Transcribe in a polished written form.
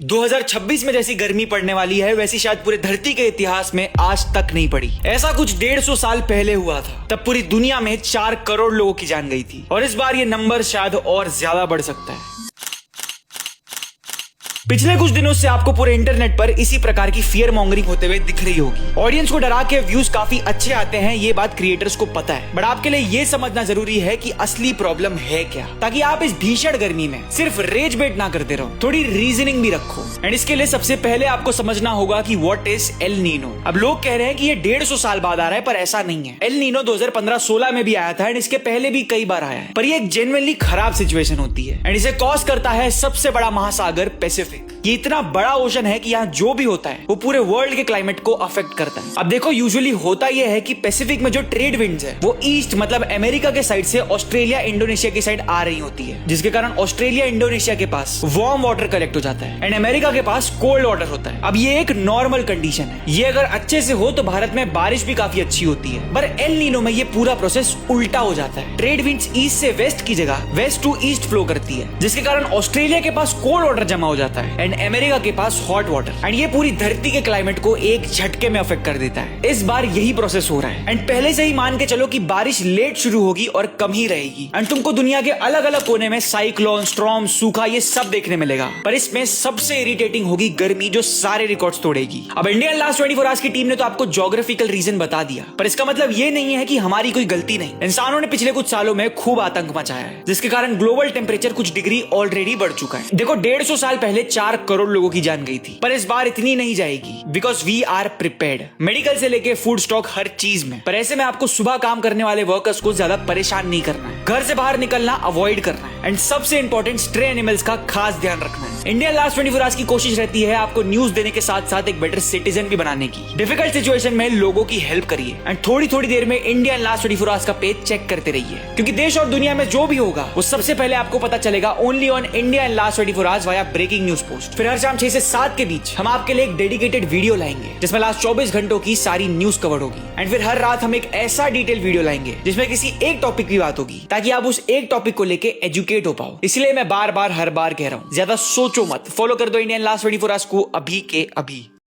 2026 में जैसी गर्मी पड़ने वाली है वैसी शायद पूरे धरती के इतिहास में आज तक नहीं पड़ी। ऐसा कुछ 150 साल पहले हुआ था, तब पूरी दुनिया में 4 करोड़ लोगों की जान गई थी और इस बार ये नंबर शायद और ज्यादा बढ़ सकता है। पिछले कुछ दिनों से आपको पूरे इंटरनेट पर इसी प्रकार की फियर मॉन्गरिंग होते हुए दिख रही होगी। ऑडियंस को डरा के व्यूज काफी अच्छे आते हैं, ये बात क्रिएटर्स को पता है, बट आपके लिए ये समझना जरूरी है कि असली प्रॉब्लम है क्या, ताकि आप इस भीषण गर्मी में सिर्फ रेज बेट ना करते रहो, थोड़ी रीजनिंग भी रखो। एंड इसके लिए सबसे पहले आपको समझना होगा कि व्हाट इज एल नीनो। अब लोग कह रहे हैं कि ये 150 साल बाद आ रहा है, पर ऐसा नहीं है। एल नीनो 2015-16 में भी आया था एंड इसके पहले भी कई बार आया है, पर ये एक जेन्युइनली खराब सिचुएशन होती है एंड इसे कॉज करता है सबसे बड़ा महासागर पैसिफिक। ये इतना बड़ा ओशन है कि यहाँ जो भी होता है वो पूरे वर्ल्ड के क्लाइमेट को अफेक्ट करता है। अब देखो, यूजुअली होता यह है कि पैसिफिक में जो ट्रेड विंड्स है वो ईस्ट मतलब अमेरिका के साइड से ऑस्ट्रेलिया इंडोनेशिया की साइड आ रही होती है, जिसके कारण ऑस्ट्रेलिया इंडोनेशिया के पास वार्म वाटर कलेक्ट हो जाता है एंड अमेरिका के पास कोल्ड वाटर होता है। अब ये एक नॉर्मल कंडीशन है, ये अगर अच्छे से हो तो भारत में बारिश भी काफी अच्छी होती है, पर एल नीनो में ये पूरा प्रोसेस उल्टा हो जाता है। ट्रेड विंड्स ईस्ट से वेस्ट की जगह वेस्ट टू ईस्ट फ्लो करती है, जिसके कारण ऑस्ट्रेलिया के पास कोल्ड वाटर जमा हो जाता है एंड अमेरिका के पास हॉट वाटर, एंड ये पूरी धरती के क्लाइमेट को एक झटके में अफेक्ट कर देता है। इस बार यही प्रोसेस हो रहा है एंड पहले से ही मान के चलो कि बारिश लेट शुरू होगी और कम ही रहेगी एंड तुमको दुनिया के अलग अलग कोने में साइक्लोन, स्टॉर्म, सूखा ये सब देखने मिलेगा, पर इसमें सबसे इरिटेटिंग होगी गर्मी, जो सारे रिकॉर्ड्स तोड़ेगी। अब इंडियन लास्ट 24 आवर्स की टीम ने तो आपको ज्योग्राफिकल रीजन बता दिया, पर इसका मतलब ये नहीं है कि हमारी कोई गलती नहीं। इंसानों ने पिछले कुछ सालों में खूब आतंक मचाया है, जिसके कारण ग्लोबल टेम्परेचर कुछ डिग्री ऑलरेडी बढ़ चुका है। देखो, 150 साल पहले 4 करोड़ लोगों की जान गई थी, पर इस बार इतनी नहीं जाएगी, because we are prepared, medical से लेके फूड स्टॉक हर चीज में। पर ऐसे में आपको सुबह काम करने वाले वर्कर्स को ज्यादा परेशान नहीं करना है, घर से बाहर निकलना अवॉइड करना है एंड सबसे इंपॉर्टेंट स्ट्रे एनिमल्स का खास ध्यान रखना है। इंडियन लास्ट 24 आवर्स की कोशिश रहती है आपको न्यूज देने के साथ साथ एक बेटर सिटीजन भी बनाने की। डिफिकल्ट सिचुएशन में लोगों की हेल्प करिए एंड थोड़ी थोड़ी देर में इंडियन लास्ट 24 आवर्स का पेज चेक करते रहिए, क्योंकि देश और दुनिया में जो भी होगा वो सबसे पहले आपको पता चलेगा only on Indian last 24 hours via breaking news post. फिर हर शाम 6 से 7 के बीच हम आपके लिए एक डेडिकेटेड वीडियो लाएंगे जिसमें लास्ट 24 घंटों की सारी न्यूज कवर होगी एंड फिर हर रात हम एक ऐसा डिटेल वीडियो लाएंगे जिसमें किसी एक टॉपिक की बात होगी, ताकि आप उस एक टॉपिक को लेके एजुकेट हो पाओ। इसलिए मैं बार बार हर बार कह रहा हूँ, ज्यादा सोचो मत, फॉलो कर दो इंडियन लास्ट 24 आवर्स को अभी के अभी।